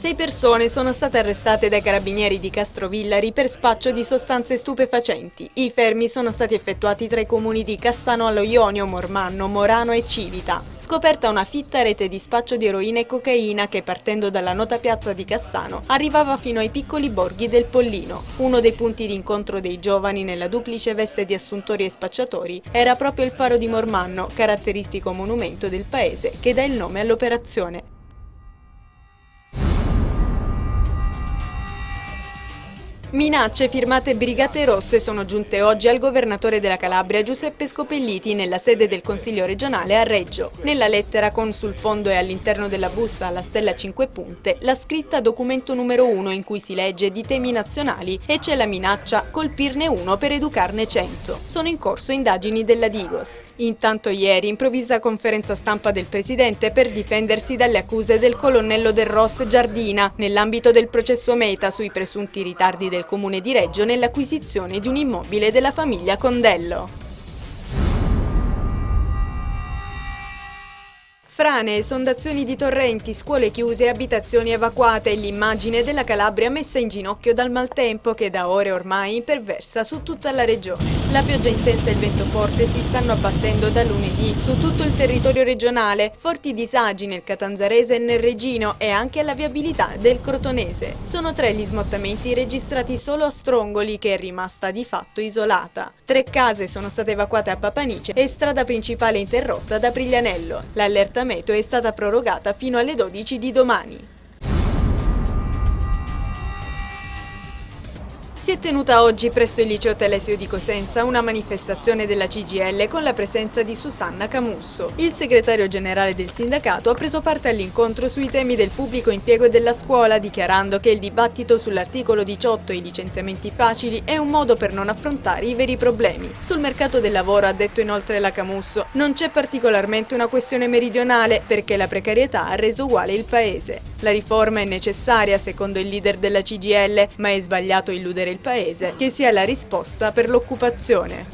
6 persone sono state arrestate dai carabinieri di Castrovillari per spaccio di sostanze stupefacenti. I fermi sono stati effettuati tra i comuni di Cassano allo Ionio, Mormanno, Morano e Civita. Scoperta una fitta rete di spaccio di eroina e cocaina che, partendo dalla nota piazza di Cassano, arrivava fino ai piccoli borghi del Pollino. Uno dei punti di incontro dei giovani nella duplice veste di assuntori e spacciatori era proprio il faro di Mormanno, caratteristico monumento del paese che dà il nome all'operazione. Minacce firmate Brigate Rosse sono giunte oggi al governatore della Calabria Giuseppe Scopelliti nella sede del Consiglio regionale a Reggio. Nella lettera con sul fondo e all'interno della busta alla stella 5 punte la scritta documento numero 1 in cui si legge di temi nazionali e c'è la minaccia colpirne uno per educarne 100. Sono in corso indagini della Digos. Intanto ieri improvvisa conferenza stampa del presidente per difendersi dalle accuse del colonnello del ROS Giardina nell'ambito del processo Meta sui presunti ritardi del Comune di Reggio nell'acquisizione di un immobile della famiglia Condello. Frane, esondazioni di torrenti, scuole chiuse e abitazioni evacuate, l'immagine della Calabria messa in ginocchio dal maltempo che da ore ormai imperversa su tutta la regione. La pioggia intensa e il vento forte si stanno abbattendo da lunedì su tutto il territorio regionale, forti disagi nel Catanzarese e nel Regino e anche alla viabilità del Crotonese. Sono 3 gli smottamenti registrati solo a Strongoli, che è rimasta di fatto isolata. 3 case sono state evacuate a Papanice e strada principale interrotta da Priglianello. L'allerta meteo è stata prorogata fino alle 12 di domani. Si è tenuta oggi presso il liceo Telesio di Cosenza una manifestazione della CGIL con la presenza di Susanna Camusso. Il segretario generale del sindacato ha preso parte all'incontro sui temi del pubblico impiego e della scuola, dichiarando che il dibattito sull'articolo 18 e i licenziamenti facili è un modo per non affrontare i veri problemi. Sul mercato del lavoro, ha detto inoltre la Camusso, non c'è particolarmente una questione meridionale perché la precarietà ha reso uguale il paese. La riforma è necessaria secondo il leader della CGIL, ma è sbagliato illudere il paese che sia la risposta per l'occupazione.